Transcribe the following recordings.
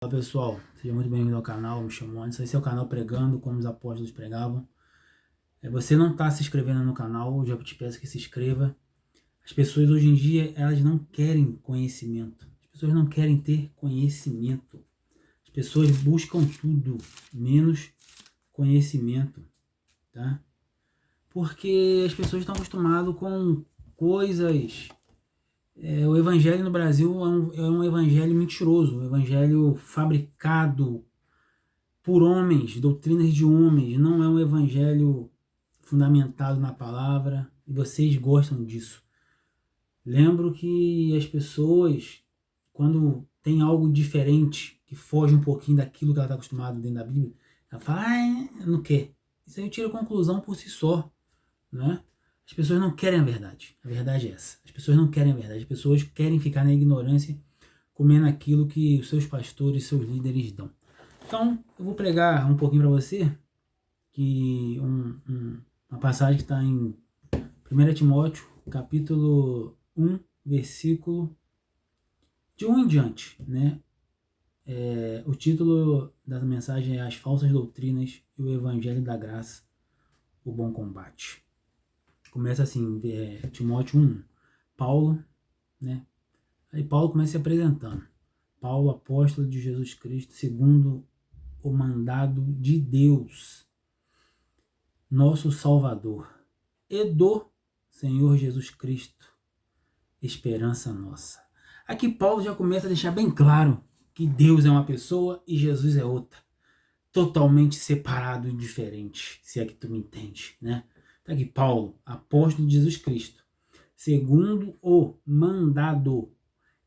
Olá pessoal, seja muito bem-vindo ao canal, me chamo Anderson, esse é o canal Pregando como os Apóstolos Pregavam. Você não está se inscrevendo no canal, eu já te peço que se inscreva. As pessoas hoje em dia, elas não querem conhecimento, as pessoas não querem ter conhecimento. As pessoas buscam tudo, menos conhecimento, tá? Porque as pessoas estão acostumadas com coisas... o evangelho no Brasil é um evangelho mentiroso, um evangelho fabricado por homens, doutrinas de homens, não é um evangelho fundamentado na palavra, e vocês gostam disso. Lembro que as pessoas, quando tem algo diferente, que foge um pouquinho daquilo que ela está acostumada dentro da Bíblia, ela fala, não quer. Isso aí tira a conclusão por si só, né? As pessoas não querem a verdade é essa. As pessoas não querem a verdade, as pessoas querem ficar na ignorância, comendo aquilo que os seus pastores, seus líderes dão. Então, eu vou pregar um pouquinho para você, que uma passagem que está em 1 Timóteo, capítulo 1, versículo de 1 em diante, né? O título da mensagem é As Falsas Doutrinas e o Evangelho da Graça, o Bom Combate. Começa assim, Timóteo 1, Paulo, né? Aí Paulo começa se apresentando. Paulo, apóstolo de Jesus Cristo, segundo o mandado de Deus, nosso Salvador, e do Senhor Jesus Cristo, esperança nossa. Aqui Paulo já começa a deixar bem claro que Deus é uma pessoa e Jesus é outra, totalmente separado e diferente, se é que tu me entende, né? Tá aqui Paulo, apóstolo de Jesus Cristo, segundo o mandado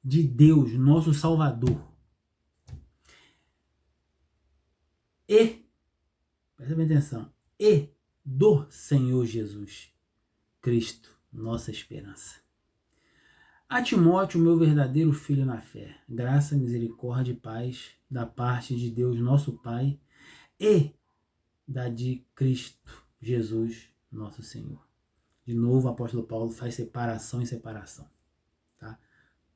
de Deus, nosso Salvador, e, presta bem atenção, e do Senhor Jesus Cristo, nossa esperança. A Timóteo, meu verdadeiro filho na fé, graça, misericórdia e paz da parte de Deus, nosso Pai, e da de Cristo Jesus, nosso Senhor. De novo, o apóstolo Paulo faz separação em separação, tá?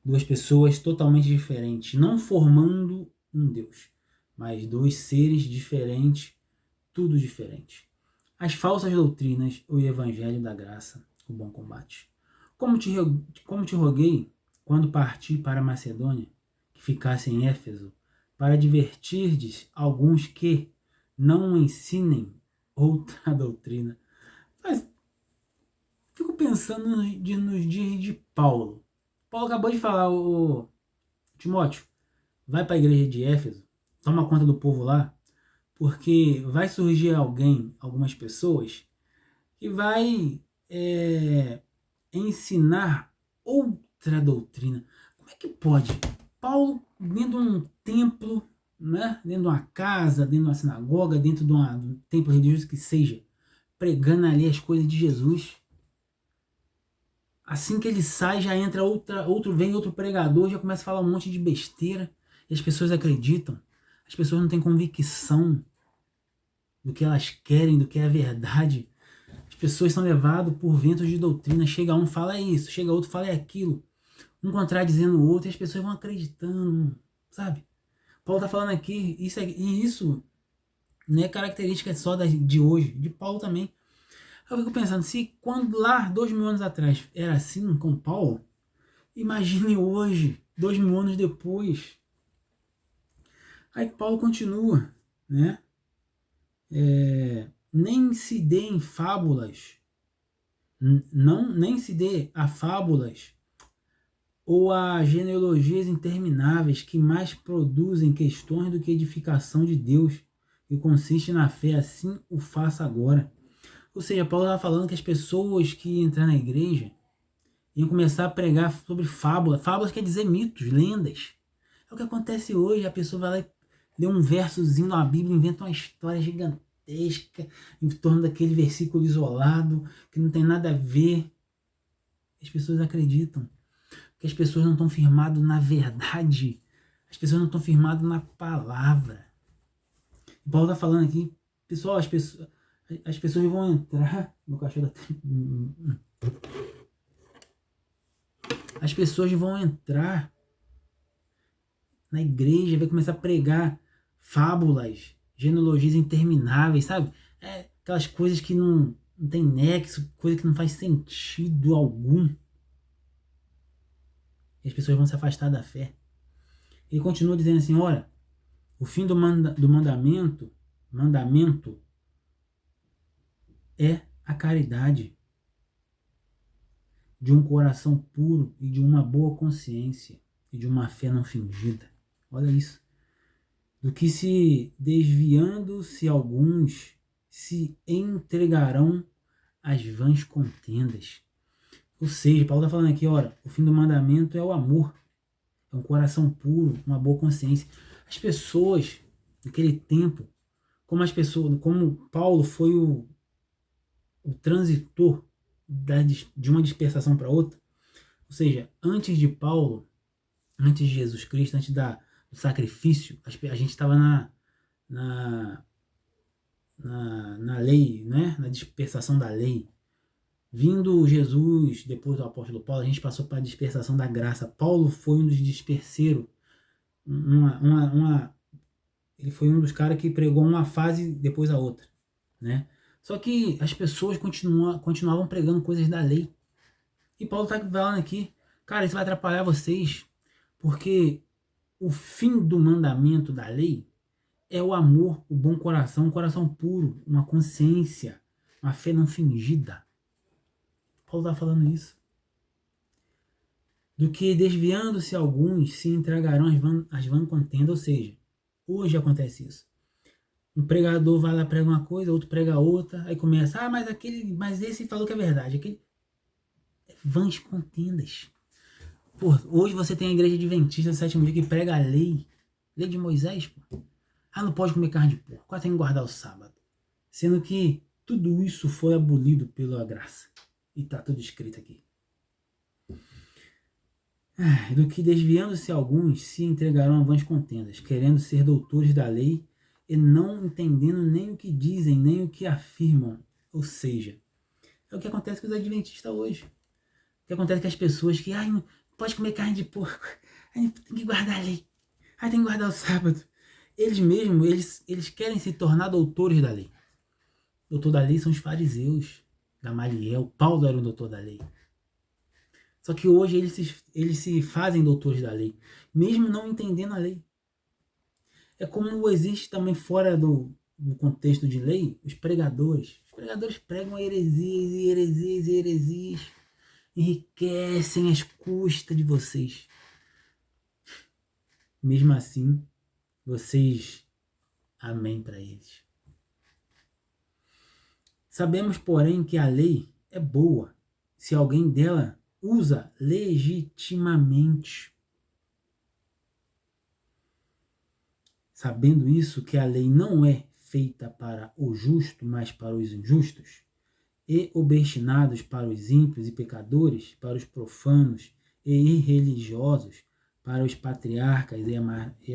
Duas pessoas totalmente diferentes, não formando um Deus, mas dois seres diferentes, tudo diferente. As falsas doutrinas, o evangelho da graça, o bom combate. Como te roguei, quando parti para a Macedônia, que ficasse em Éfeso, para advertirdes alguns que não ensinem outra doutrina. Mas fico pensando nos dias de Paulo. Paulo acabou de falar, o Timóteo, vai para a igreja de Éfeso, toma conta do povo lá, porque vai surgir algumas pessoas, que vai ensinar outra doutrina. Como é que pode? Paulo, dentro de um templo, né? Dentro de uma casa, dentro de uma sinagoga, dentro de um templo religioso que seja, pregando ali as coisas de Jesus. Assim que ele sai, já entra vem outro pregador, já começa a falar um monte de besteira, e as pessoas acreditam. As pessoas não têm convicção do que elas querem, do que é a verdade. As pessoas são levadas por ventos de doutrina. Chega um, fala isso, chega outro, fala aquilo. Um contradizendo o outro, e as pessoas vão acreditando, sabe? Paulo está falando aqui, isso não é característica só de hoje, de Paulo também. Eu fico pensando, se quando lá, 2000 anos atrás, era assim com Paulo, imagine hoje, 2000 anos depois. Aí Paulo continua, né? Nem se dê em fábulas, nem se dê a fábulas ou a genealogias intermináveis que mais produzem questões do que edificação de Deus, que consiste na fé, assim o faça agora. Ou seja, Paulo estava falando que as pessoas que entram na igreja iam começar a pregar sobre fábulas. Fábulas quer dizer mitos, lendas. É o que acontece hoje, a pessoa vai lá e lê um versozinho da Bíblia, inventa uma história gigantesca em torno daquele versículo isolado, que não tem nada a ver. As pessoas acreditam. Que as pessoas não estão firmadas na verdade, as pessoas não estão firmadas na palavra. O Paulo está falando aqui, pessoal, as pessoas vão entrar, meu cachorro as pessoas vão entrar na igreja, vai começar a pregar fábulas, genealogias intermináveis, sabe? Aquelas coisas que não tem nexo, coisa que não faz sentido algum. E as pessoas vão se afastar da fé. Ele continua dizendo assim, olha, o fim do mandamento é a caridade de um coração puro e de uma boa consciência e de uma fé não fingida. Olha isso. Do que se desviando-se alguns se entregarão às vãs contendas. Ou seja, Paulo está falando aqui, olha, o fim do mandamento é o amor, é um coração puro, uma boa consciência. As pessoas naquele tempo, como Paulo foi o transitor de uma dispersação para outra, ou seja, antes de Paulo, antes de Jesus Cristo, antes do sacrifício, a gente estava na lei, né? Na dispersação da lei. Vindo Jesus, depois do apóstolo Paulo, a gente passou para a dispersação da graça. Paulo foi um dos disperseiros. Ele foi um dos caras que pregou uma fase depois a outra, né? Só que as pessoas continuavam pregando coisas da lei. E Paulo está falando aqui, cara, isso vai atrapalhar vocês, porque o fim do mandamento da lei é o amor, o bom coração, um coração puro, uma consciência, uma fé não fingida. Paulo está falando isso. Do que desviando-se alguns se entregarão às vãs contendas, ou seja, hoje acontece isso. Um pregador vai lá prega uma coisa, outro prega outra, aí começa, mas esse falou que é verdade, aquele vãs contendas. Pô, hoje você tem a igreja adventista do sétimo dia que prega a lei de Moisés, pô. Não pode comer carne de porco, tem que guardar o sábado. Sendo que tudo isso foi abolido pela graça. E tá tudo escrito aqui. Do que desviando-se alguns se entregarão a vãs contendas, querendo ser doutores da lei e não entendendo nem o que dizem, nem o que afirmam. Ou seja, é o que acontece com os adventistas hoje. O que acontece com as pessoas que, não pode comer carne de porco, tem que guardar a lei, tem que guardar o sábado. Eles mesmos, eles querem se tornar doutores da lei. Doutor da lei são os fariseus, Gamaliel, Paulo era o doutor da lei. Só que hoje eles se fazem doutores da lei, mesmo não entendendo a lei. É como existe também fora do contexto de lei, os pregadores. Os pregadores pregam heresias e heresias e heresias, enriquecem às custas de vocês. Mesmo assim, vocês, amém para eles. Sabemos, porém, que a lei é boa se alguém dela usa legitimamente. Sabendo isso, que a lei não é feita para o justo, mas para os injustos, e obstinados para os ímpios e pecadores, para os profanos e irreligiosos, para os patriarcas e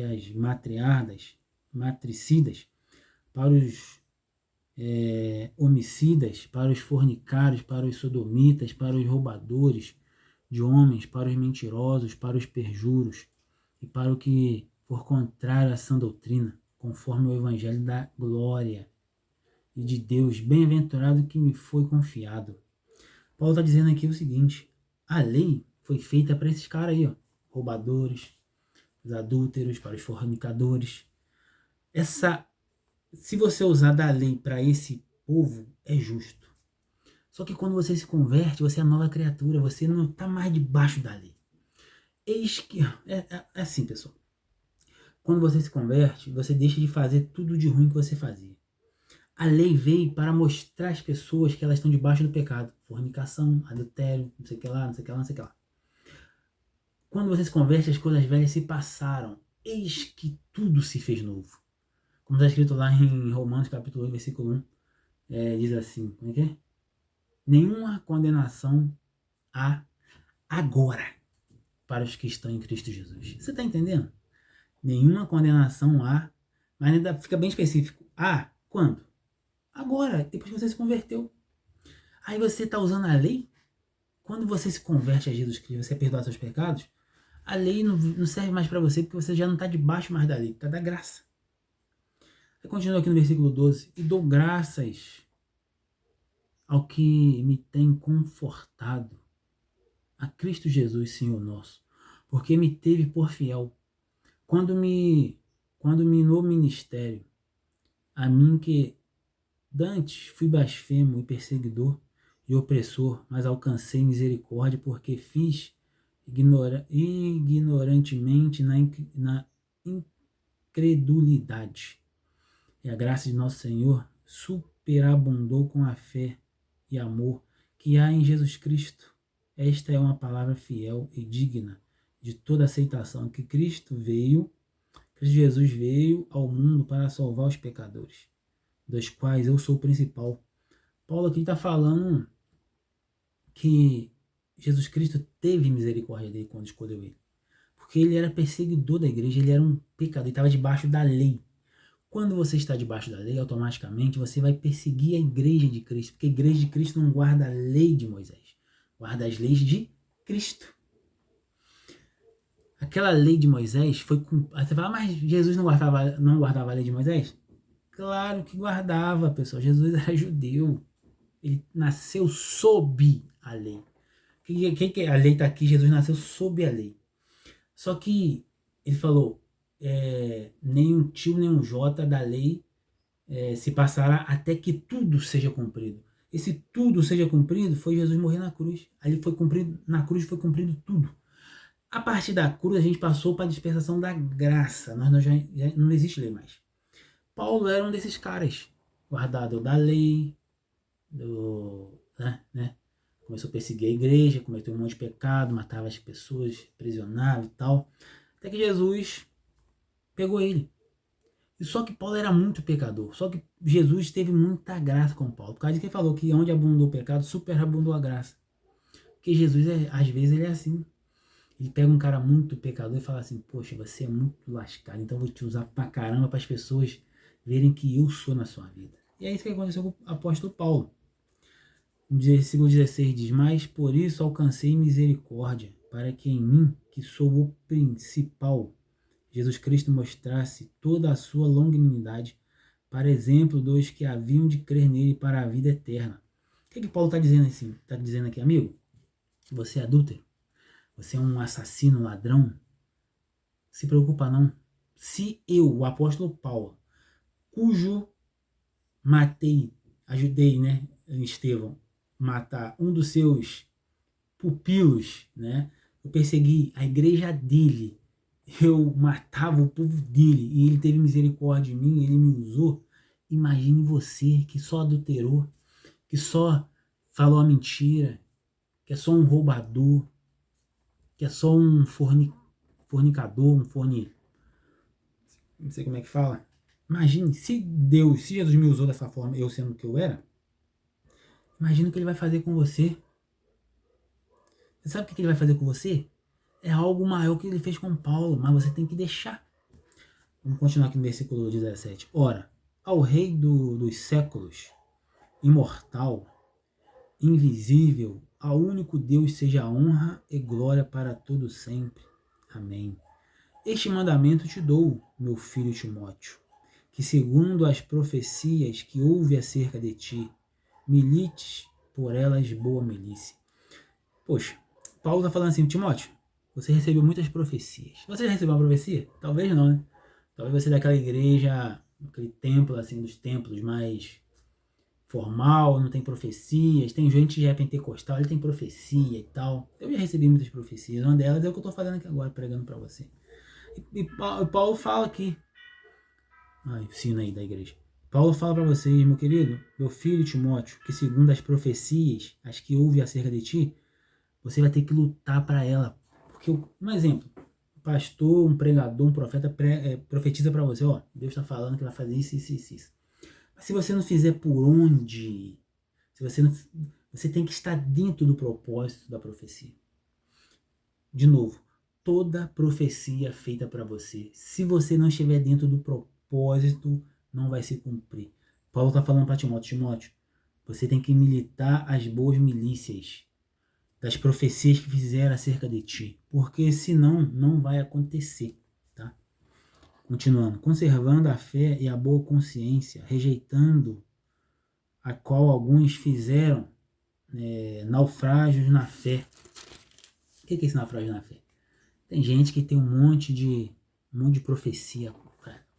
as matricidas, para os homicidas, para os fornicários, para os sodomitas, para os roubadores de homens, para os mentirosos, para os perjuros e para o que for contrário à sã doutrina, conforme o evangelho da glória e de Deus, bem-aventurado que me foi confiado. Paulo está dizendo aqui o seguinte, a lei foi feita para esses caras aí, roubadores, os adúlteros, para os fornicadores. Se você usar da lei para esse povo, é justo. Só que quando você se converte, você é nova criatura, você não está mais debaixo da lei. Eis que... É assim, pessoal. Quando você se converte, você deixa de fazer tudo de ruim que você fazia. A lei veio para mostrar às pessoas que elas estão debaixo do pecado. Fornicação, adultério, não sei o que lá, não sei o que lá, não sei o que lá. Quando você se converte, as coisas velhas se passaram. Eis que tudo se fez novo. Como está escrito lá em Romanos capítulo 8, versículo 1. Diz assim, como é que é? Nenhuma condenação há agora para os que estão em Cristo Jesus. Você está entendendo? Nenhuma condenação há, mas ainda fica bem específico. Quando? Agora, depois que você se converteu. Aí você está usando a lei? Quando você se converte a Jesus Cristo, você perdoa seus pecados? A lei não serve mais para você porque você já não está debaixo mais da lei, está da graça. Aí continua aqui no versículo 12. E dou graças ao que me tem confortado, a Cristo Jesus, Senhor nosso, porque me teve por fiel. Quando me no ministério, a mim que dantes fui blasfemo e perseguidor e opressor, mas alcancei misericórdia, porque fiz ignorantemente na incredulidade. E a graça de nosso Senhor superabundou com a fé e amor que há em Jesus Cristo. Esta é uma palavra fiel e digna de toda aceitação, que Cristo Jesus veio ao mundo para salvar os pecadores, dos quais eu sou o principal. Paulo aqui está falando que Jesus Cristo teve misericórdia dele quando escolheu ele. Porque ele era perseguidor da igreja, ele era um pecador, ele estava debaixo da lei. Quando você está debaixo da lei, automaticamente você vai perseguir a igreja de Cristo, porque a igreja de Cristo não guarda a lei de Moisés, guarda as leis de Cristo. Aquela lei de Moisés foi com... Aí você fala, mas Jesus não guardava a lei de Moisés? Claro que guardava, pessoal. Jesus era judeu. Ele nasceu sob a lei. Que a lei está aqui, Jesus nasceu sob a lei. Só que ele falou, nem um tio nem um jota da lei se passará até que tudo seja cumprido. Esse tudo seja cumprido foi Jesus morrer na cruz. Ali foi cumprido, na cruz foi cumprido tudo. A partir da cruz a gente passou para a dispensação da graça. Nós já não existe lei mais. Paulo era um desses caras, guardado da lei, né? Começou a perseguir a igreja, cometeu um monte de pecado, matava as pessoas, aprisionava e tal. Até que Jesus pegou ele. E só que Paulo era muito pecador. Só que Jesus teve muita graça com Paulo. Por causa de que ele falou que onde abundou o pecado, superabundou a graça. Porque Jesus, às vezes, ele é assim. Ele pega um cara muito pecador e fala assim, poxa, você é muito lascado, então eu vou te usar pra caramba para as pessoas verem que eu sou na sua vida. E é isso que aconteceu com o apóstolo Paulo. No versículo 16 diz, mas por isso alcancei misericórdia, para que em mim, que sou o principal, Jesus Cristo mostrasse toda a sua longanimidade, para exemplo dos que haviam de crer nele para a vida eterna. O que Paulo está dizendo assim? Está dizendo aqui, amigo, você é adúltero? Você é um assassino, ladrão? Se preocupa não. Se eu, o apóstolo Paulo, cujo ajudei, né, Estevão, matar um dos seus pupilos, né, eu persegui a igreja dele, eu matava o povo dele e ele teve misericórdia de mim, ele me usou. Imagine você que só adulterou, que só falou a mentira, que é só um roubador, que é só um fornicador, não sei como é que fala. Imagine, se Jesus me usou dessa forma, eu sendo o que eu era, imagina o que ele vai fazer com você. Você sabe o que ele vai fazer com você? É algo maior que ele fez com Paulo, mas você tem que deixar. Vamos continuar aqui no versículo 17. Ora, ao Rei dos séculos, imortal, invisível, ao único Deus seja honra e glória para todo sempre. Amém. Este mandamento te dou, meu filho Timóteo, que segundo as profecias que houve acerca de ti, milites por elas boa milícia. Poxa, Paulo está falando assim, Timóteo, você recebeu muitas profecias. Você já recebeu uma profecia? Talvez não, né? Talvez você daquela igreja, aquele templo, assim, dos templos mais formal, não tem profecias. Tem gente que é pentecostal, ele tem profecia e tal. Eu já recebi muitas profecias. Uma delas é o que eu estou fazendo aqui agora, pregando para você. E Paulo fala aqui, ensina aí da igreja. Paulo fala para vocês, meu querido, meu filho Timóteo, que segundo as profecias, as que houve acerca de ti, você vai ter que lutar para ela. Porque, um exemplo, um pastor, um pregador, um profeta profetiza para você, ó, Deus está falando que vai fazer isso, isso, isso, isso. Mas se você não fizer por onde, você tem que estar dentro do propósito da profecia. De novo, toda profecia feita para você, se você não estiver dentro do propósito, não vai se cumprir. Paulo está falando para Timóteo, você tem que militar as boas milícias das profecias que fizeram acerca de ti, porque senão não vai acontecer, tá? Continuando, conservando a fé e a boa consciência, rejeitando a qual alguns fizeram naufrágios na fé. O que é esse naufrágio na fé? Tem gente que tem um monte de profecia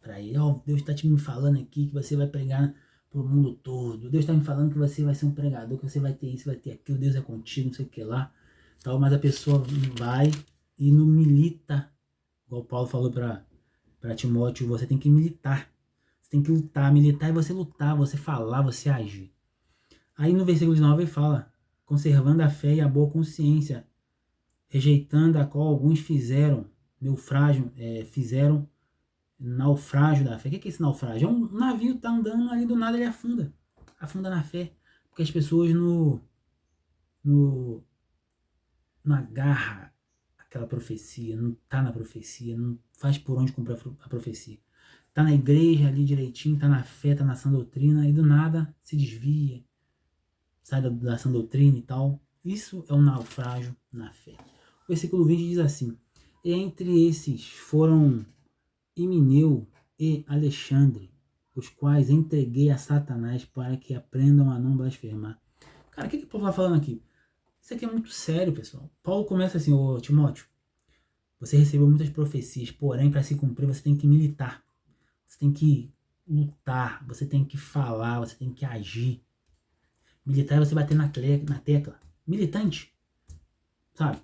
para ele. Oh, Deus está te me falando aqui que você vai pregar pro mundo todo. Deus está me falando que você vai ser um pregador, que você vai ter isso, vai ter aquilo. Deus é contigo, não sei o que lá. Tal, mas a pessoa vai e não milita. Igual Paulo falou para Timóteo, você tem que militar. Você tem que lutar. Militar é você lutar, você falar, você agir. Aí no versículo 19 ele fala, conservando a fé e a boa consciência, rejeitando a qual alguns fizeram naufrágio da fé. O que é esse naufrágio? É um navio tá andando ali, do nada ele afunda na fé, porque as pessoas não agarra aquela profecia, não tá na profecia, não faz por onde cumprir a profecia. Tá na igreja ali direitinho, tá na fé, tá na sã doutrina, e do nada se desvia, sai da sã doutrina e tal. Isso é um naufrágio na fé. O versículo 20 diz assim, e entre esses foram Himeneu e Alexandre, os quais entreguei a Satanás para que aprendam a não blasfemar. Cara, o que o Paulo está falando aqui? Isso aqui é muito sério, pessoal. Paulo começa assim, ô Timóteo, você recebeu muitas profecias, porém, para se cumprir, você tem que militar. Você tem que lutar, você tem que falar, você tem que agir. Militar é você bater na tecla. Militante, sabe?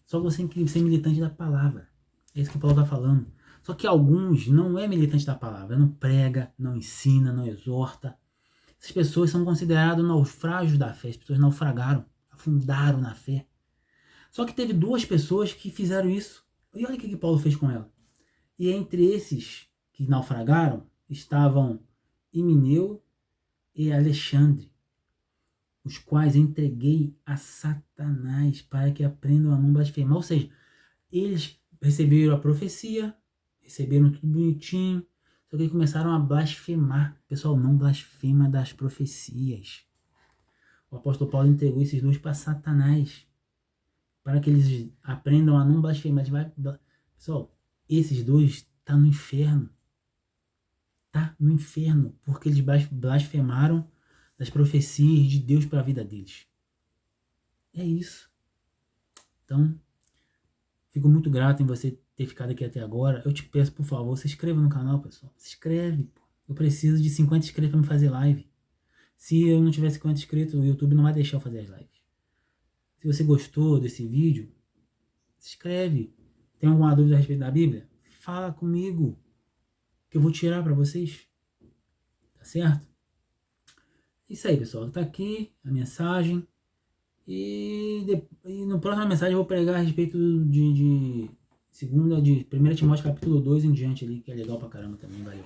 Só você tem que ser militante da palavra. É isso que o Paulo está falando. Só que alguns não é militante da palavra, não prega, não ensina, não exorta. Essas pessoas são consideradas naufrágios da fé. As pessoas naufragaram, afundaram na fé. Só que teve duas pessoas que fizeram isso. E olha o que Paulo fez com ela. E entre esses que naufragaram estavam Himeneu e Alexandre, os quais entreguei a Satanás para que aprendam a não blasfemar. Ou seja, eles receberam a profecia, receberam tudo bonitinho, só que começaram a blasfemar. Pessoal, não blasfema das profecias. O apóstolo Paulo entregou esses dois para Satanás, para que eles aprendam a não blasfemar. Pessoal, esses dois estão no inferno. Tá no inferno, porque eles blasfemaram das profecias de Deus para a vida deles. É isso. Então, fico muito grato em você ter ficado aqui até agora. Eu te peço, por favor, se inscreva no canal, pessoal. Se inscreve, pô. Eu preciso de 50 inscritos para me fazer live. Se eu não tiver 50 inscritos, o YouTube não vai deixar eu fazer as lives. Se você gostou desse vídeo, se inscreve. Tem alguma dúvida a respeito da Bíblia? Fala comigo, que eu vou tirar para vocês. Tá certo? Isso aí, pessoal. Tá aqui a mensagem. E no próxima mensagem eu vou pregar a respeito de 1 Timóteo capítulo 2 em diante ali, que é legal pra caramba também. Valeu.